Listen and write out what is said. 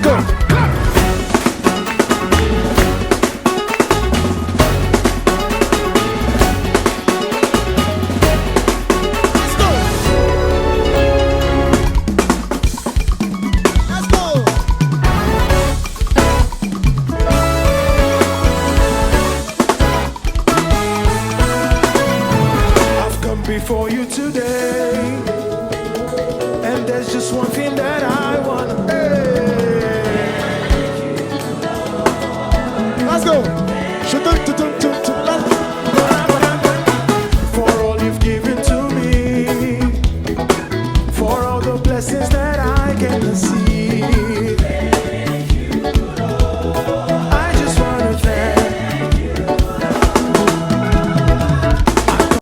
go. Before you today, and there's just one thing that I wanna